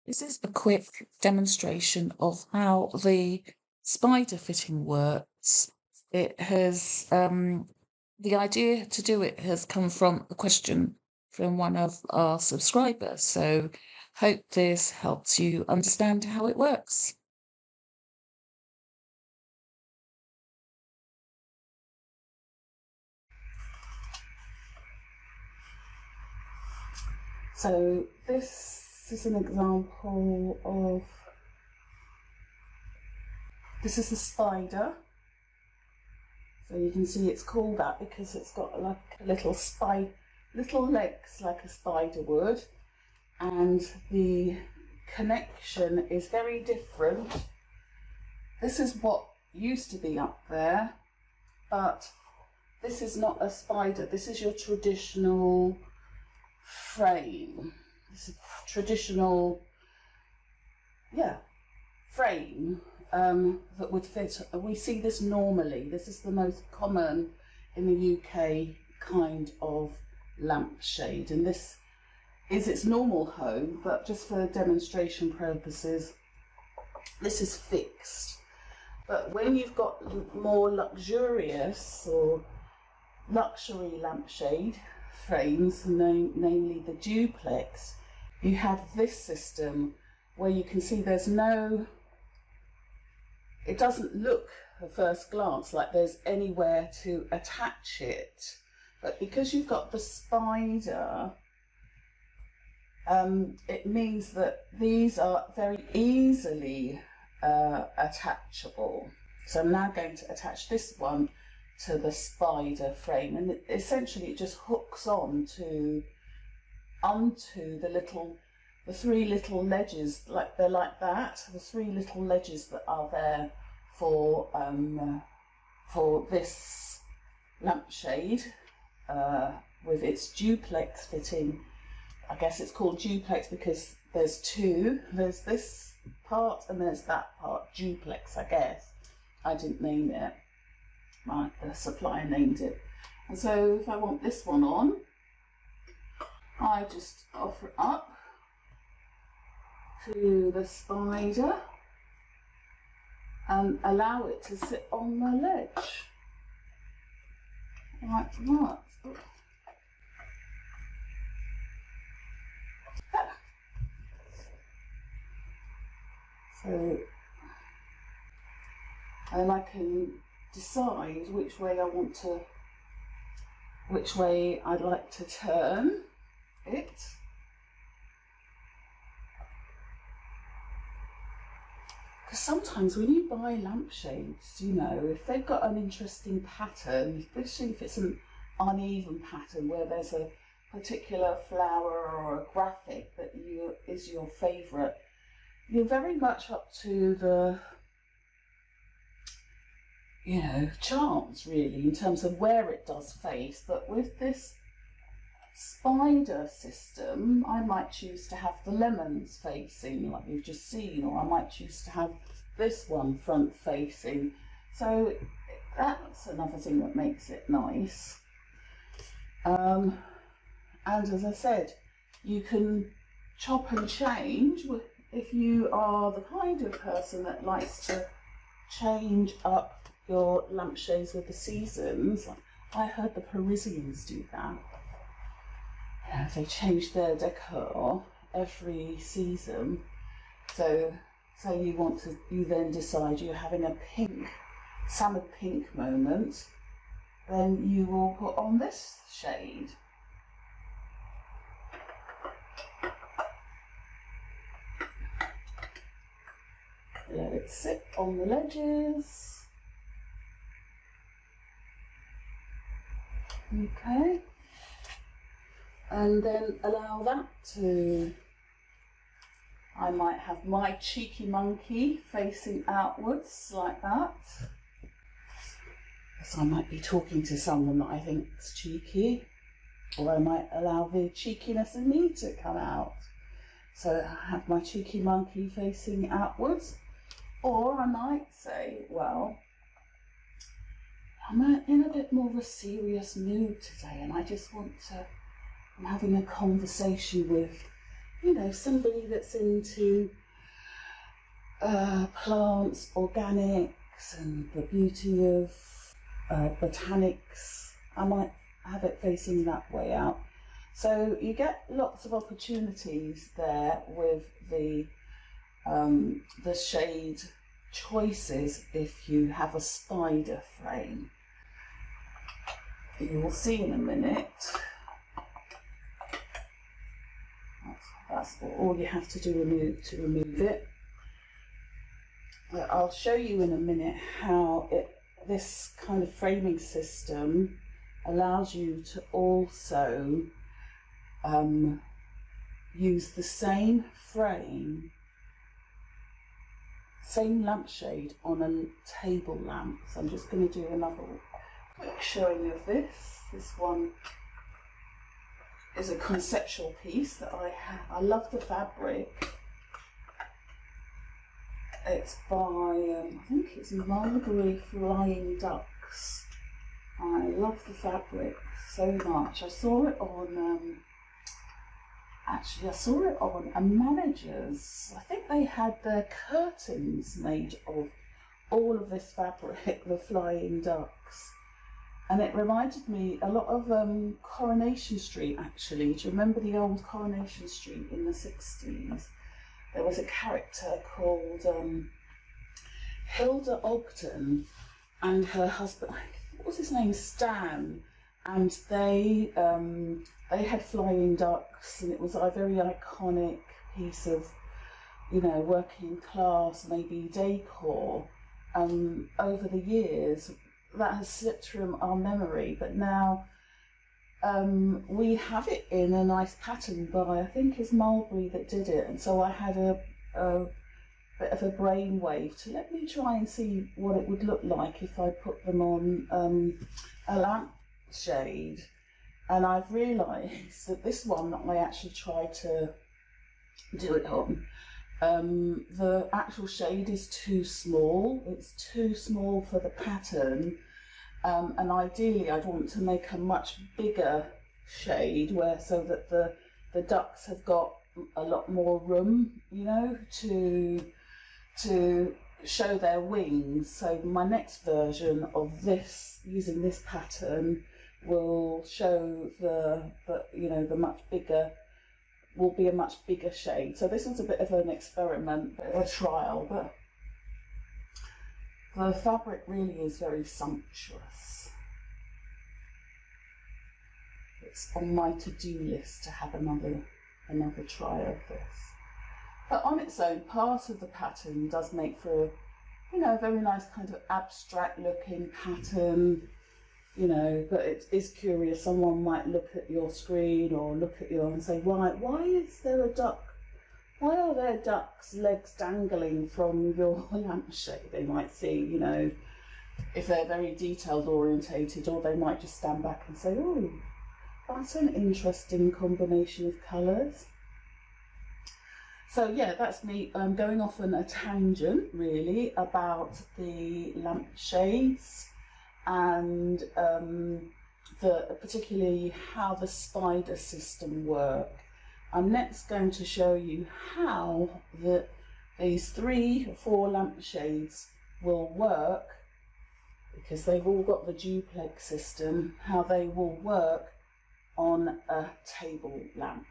This is a quick demonstration of how the spider fitting works. It has the idea to do it has come from a question from one of our subscribers. So hope this helps you understand how it works. So this is an example of, this is the spider. So you can see it's called that because it's got like a little legs like a spider would, and the connection is very different. This is what used to be up there, but this is not a spider. This is your traditional frame. This is traditional, frame that would fit. We see this normally. This is the most common in the UK kind of lampshade, and this is its normal home, but just for demonstration purposes, this is fixed. But when you've got more luxurious or luxury lampshade frames, namely the duplex, you have this system where you can see there's no, it doesn't look at first glance like there's anywhere to attach it, but because you've got the spider, it means that these are very easily attachable. So I'm now going to attach this one to the spider frame, and essentially it just hooks onto the three little ledges, like they're like that, the three little ledges that are there for this lampshade with its duplex fitting. I guess it's called duplex because there's two. There's this part and there's that part. Duplex, I guess. I didn't name it. The supplier named it. And so if I want this one on, I just offer it up to the spider and allow it to sit on the ledge. Like that. So, and I can decide which way I'd like to turn it. Because sometimes when you buy lampshades, you know, if they've got an interesting pattern, especially if it's an uneven pattern where there's a particular flower or a graphic that is your favourite, you're very much up to the, you know, chance really in terms of where it does face. But with this spider system, I might choose to have the lemons facing like you've just seen, or I might choose to have this one front facing. So that's another thing that makes it nice. And as I said, you can chop and change if you are the kind of person that likes to change up your lampshades with the seasons. I heard the Parisians do that. They change their decor every season. So you then decide you're having a pink, salmon pink moment, then you will put on this shade. Let it sit on the ledges. Okay. And then allow that to, I might have my cheeky monkey facing outwards like that. So I might be talking to someone that I think is cheeky, or I might allow the cheekiness in me to come out. So I have my cheeky monkey facing outwards. Or I might say, well, I'm in a bit more of a serious mood today, and I just want to, I'm having a conversation with, you know, somebody that's into plants, organics, and the beauty of botanics, I might have it facing that way out. So you get lots of opportunities there with the shade choices if you have a spider frame. You will see in a minute. That's all you have to do to remove it. I'll show you in a minute how this kind of framing system allows you to also use the same frame, same lampshade on a table lamp. So I'm just going to do another quick showing of this. This one is a conceptual piece that I have. I love the fabric. It's by, I think it's Mulberry Flying Ducks. I love the fabric so much. I saw it on, actually I saw it on a manager's. I think they had their curtains made of all of this fabric, the flying ducks. And it reminded me a lot of Coronation Street, actually. Do you remember the old Coronation Street in the 60s? There was a character called Hilda Ogden and her husband, what was his name, Stan, and they had flying ducks, and it was a very iconic piece of, you know, working class, maybe decor. Over the years, that has slipped from our memory, but now we have it in a nice pattern by, I think it's Mulberry that did it, and so I had a bit of a brainwave to let me try and see what it would look like if I put them on a lampshade. And I've realised that this one that I actually tried to do it on, the actual shade is too small. It's too small for the pattern. And ideally I'd want to make a much bigger shade so that the ducks have got a lot more room, you know, to show their wings. So my next version of this, using this pattern, will show the much bigger, will be a much bigger shade. So this was a bit of an experiment, bit of a trial, but the fabric really is very sumptuous. It's on my to-do list to have another try of this. But on its own, part of the pattern does make for, you know, a very nice kind of abstract looking pattern, you know, but it is curious. Someone might look at your screen or look at you and say, why is there a duck? Why are there ducks' legs dangling from your lampshade? They might see, you know, if they're very detailed orientated, or they might just stand back and say, oh, that's an interesting combination of colours. So yeah, that's me going off on a tangent really about the lampshades and particularly how the spider system work. I'm next going to show you how these 3 or 4 lampshades will work, because they've all got the duplex system, how they will work on a table lamp.